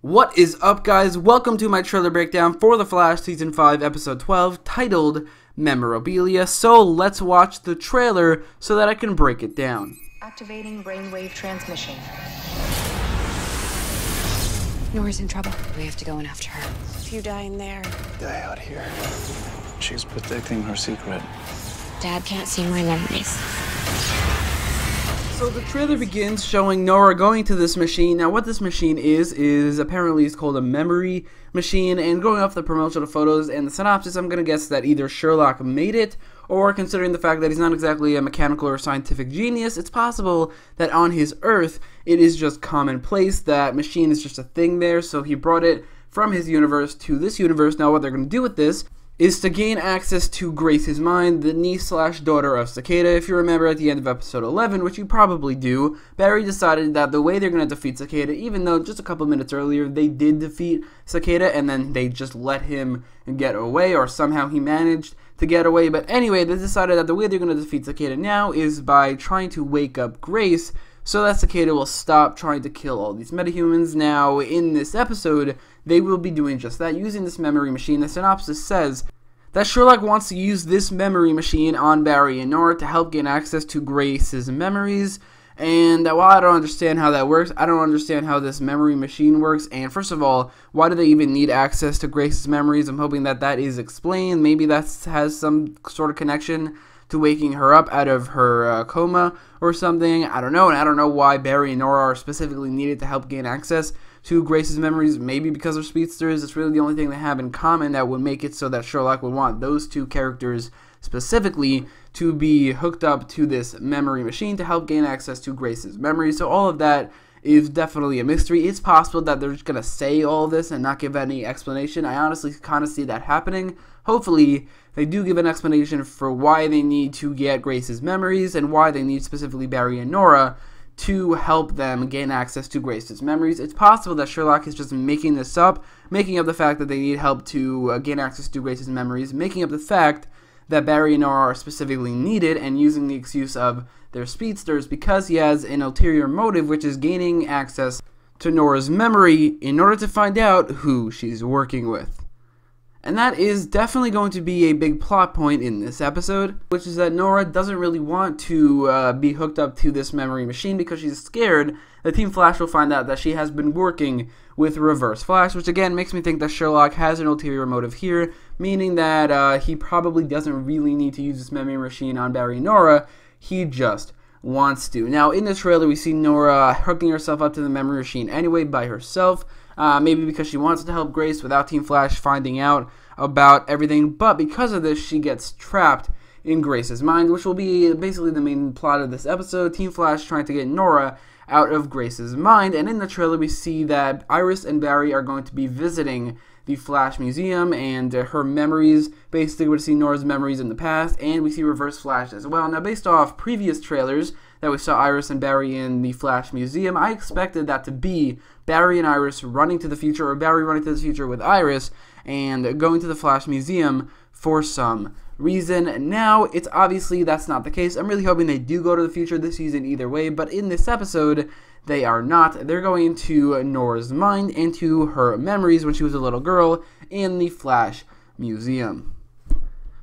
What is up, guys? Welcome to my trailer breakdown for The Flash Season 5 Episode 12 titled Memorabilia. So let's watch the trailer so that I can break it down. Activating brainwave transmission. Nora's in trouble. We have to go in after her. If you die in there. Die out here. She's protecting her secret. Dad can't see my memories. So the trailer begins showing Nora going to this machine. Now what this machine is apparently it's called a memory machine, and going off the promotional photos and the synopsis, I'm going to guess that either Sherlock made it, or considering the fact that he's not exactly a mechanical or scientific genius, it's possible that on his Earth it is just commonplace. That machine is just a thing there, so he brought it from his universe to this universe. Now what they're going to do with this is to gain access to Grace's mind, the niece/daughter of Cicada. If you remember at the end of episode 11, which you probably do, Barry decided that the way they're going to defeat Cicada, even though just a couple minutes earlier they did defeat Cicada and then they just let him get away, or somehow he managed to get away. But anyway, they decided that the way they're going to defeat Cicada now is by trying to wake up Grace so that Cicada will stop trying to kill all these metahumans. Now, in this episode, they will be doing just that, using this memory machine. The synopsis says that Sherlock wants to use this memory machine on Barry and Nora to help gain access to Grace's memories. And while I don't understand how that works, I don't understand how this memory machine works. And first of all, why do they even need access to Grace's memories? I'm hoping that that is explained. Maybe that has some sort of connection to waking her up out of her coma or something. I don't know, and I don't know why Barry and Nora are specifically needed to help gain access to Grace's memories. Maybe because they're speedsters. It's really the only thing they have in common that would make it so that Sherlock would want those two characters specifically to be hooked up to this memory machine to help gain access to Grace's memories. So all of that is definitely a mystery. It's possible that they're just going to say all this and not give any explanation. I honestly kind of see that happening. Hopefully, they do give an explanation for why they need to get Grace's memories and why they need specifically Barry and Nora to help them gain access to Grace's memories. It's possible that Sherlock is just making this up, making up the fact that they need help to gain access to Grace's memories, making up the fact that Barry and Nora are specifically needed, and using the excuse of their speedsters because he has an ulterior motive, which is gaining access to Nora's memory in order to find out who she's working with. And that is definitely going to be a big plot point in this episode, which is that Nora doesn't really want to be hooked up to this memory machine because she's scared that Team Flash will find out that she has been working with Reverse Flash, which again makes me think that Sherlock has an ulterior motive here, meaning that he probably doesn't really need to use this memory machine on Barry and Nora. He just wants to. Now, in the trailer, we see Nora hooking herself up to the memory machine anyway by herself, maybe because she wants to help Grace without Team Flash finding out about everything, but because of this, she gets trapped in Grace's mind, which will be basically the main plot of this episode. Team Flash trying to get Nora out of Grace's mind, and in the trailer, we see that Iris and Barry are going to be visiting the Flash Museum, and her memories, basically we see Nora's memories in the past, and we see Reverse Flash as well. Now, based off previous trailers that we saw Iris and Barry in the Flash Museum, I expected that to be Barry and Iris running to the future, or Barry running to the future with Iris, and going to the Flash Museum for some reason. Now, it's obviously that's not the case. I'm really hoping they do go to the future this season either way, but in this episode, they are not. They're going to Nora's mind and to her memories when she was a little girl in the Flash Museum.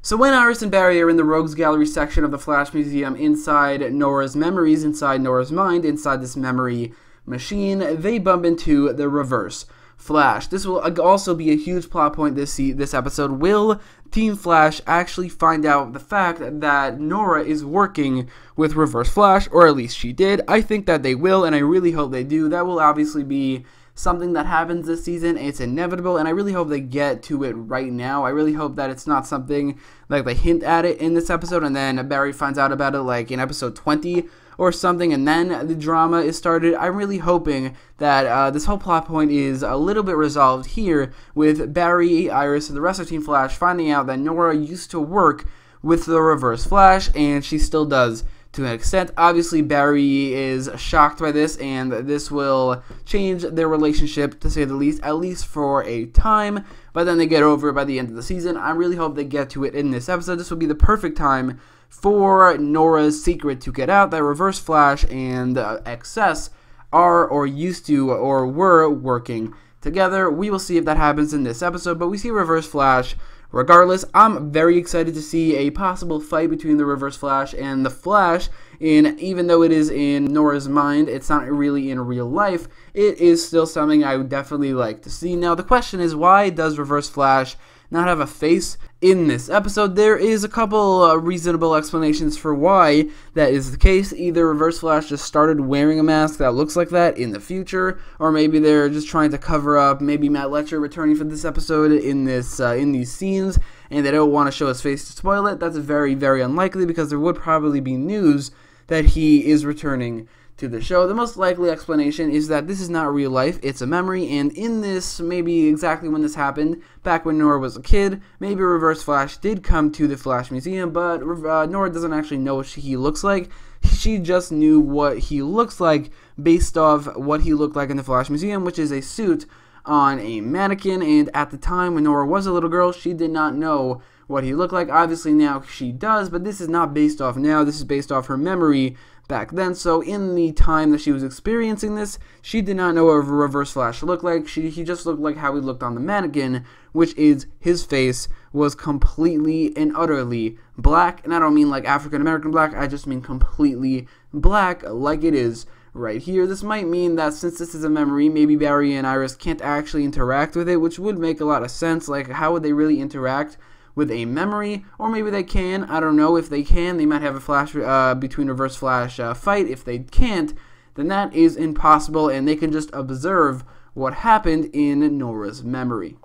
So when Iris and Barry are in the Rogues Gallery section of the Flash Museum inside Nora's memories, inside Nora's mind, inside this memory machine, they bump into the Reverse Flash. This will also be a huge plot point this episode. Will Team Flash actually find out the fact that Nora is working with Reverse Flash, or at least she did? I think that they will, and I really hope they do. That will obviously be something that happens this season. It's inevitable, and I really hope they get to it right now. I really hope that it's not something like they hint at it in this episode, and then Barry finds out about it like in episode 20 or something, and then the drama is started. I'm really hoping that this whole plot point is a little bit resolved here with Barry, Iris, and the rest of Team Flash finding out that Nora used to work with the Reverse Flash, and she still does to an extent. Obviously, Barry is shocked by this, and this will change their relationship, to say the least, at least for a time, but then they get over it by the end of the season. I really hope they get to it in this episode. This will be the perfect time for Nora's secret to get out, that Reverse Flash and XS are or used to or were working together. We will see if that happens in this episode, but we see Reverse Flash. Regardless, I'm very excited to see a possible fight between the Reverse Flash and the Flash. Even though it is in Nora's mind, it's not really in real life, it is still something I would definitely like to see. Now, the question is, why does Reverse Flash not have a face in this episode? There is a couple reasonable explanations for why that is the case. Either Reverse Flash just started wearing a mask that looks like that in the future, or maybe they're just trying to cover up maybe Matt Letcher returning for this episode in these scenes, and they don't want to show his face to spoil it. That's very, very unlikely, because there would probably be news that he is returning to the show. The most likely explanation is that this is not real life, it's a memory, and in this, maybe exactly when this happened, back when Nora was a kid, maybe Reverse Flash did come to the Flash Museum, but Nora doesn't actually know what he looks like. She just knew what he looks like based off what he looked like in the Flash Museum, which is a suit on a mannequin, and at the time when Nora was a little girl, she did not know what he looked like. Obviously now she does, but this is not based off now, this is based off her memory back then. So in the time that she was experiencing this, she did not know what Reverse Flash looked like. He just looked like how he looked on the mannequin, which is his face was completely and utterly black. And I don't mean like African American black, I just mean completely black, like it is right here. This might mean that since this is a memory, maybe Barry and Iris can't actually interact with it, which would make a lot of sense. Like, how would they really interact with a memory? Or maybe they can. I don't know. If they can, they might have a Flash between Reverse Flash fight. If they can't, then that is impossible, and they can just observe what happened in Nora's memory.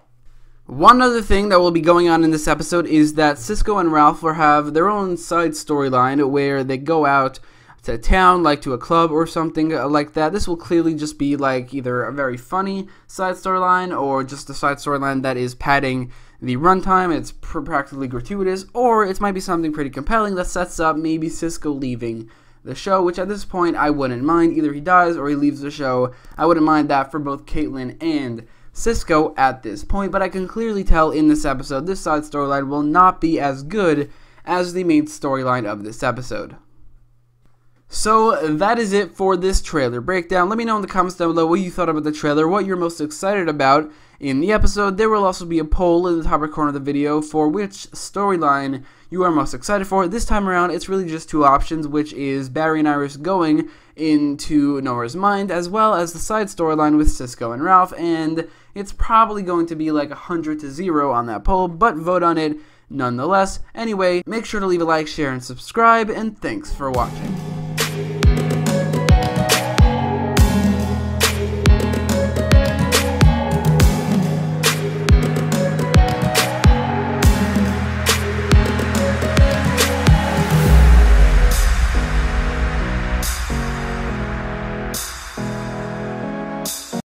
One other thing that will be going on in this episode is that Cisco and Ralph will have their own side storyline where they go out to town, like to a club or something like that. This will clearly just be like either a very funny side storyline or just a side storyline that is padding the runtime. It's practically gratuitous, or it might be something pretty compelling that sets up maybe Cisco leaving the show, which at this point I wouldn't mind. Either he dies or he leaves the show. I wouldn't mind that for both Caitlin and Cisco at this point, but I can clearly tell in this episode this side storyline will not be as good as the main storyline of this episode. So that is it for this trailer breakdown. Let me know in the comments down below what you thought about the trailer, what you're most excited about in the episode. There will also be a poll in the top right corner of the video for which storyline you are most excited for. This time around, it's really just two options, which is Barry and Iris going into Nora's mind, as well as the side storyline with Cisco and Ralph, and it's probably going to be like 100-0 on that poll, but vote on it nonetheless. Anyway, make sure to leave a like, share, and subscribe, and thanks for watching.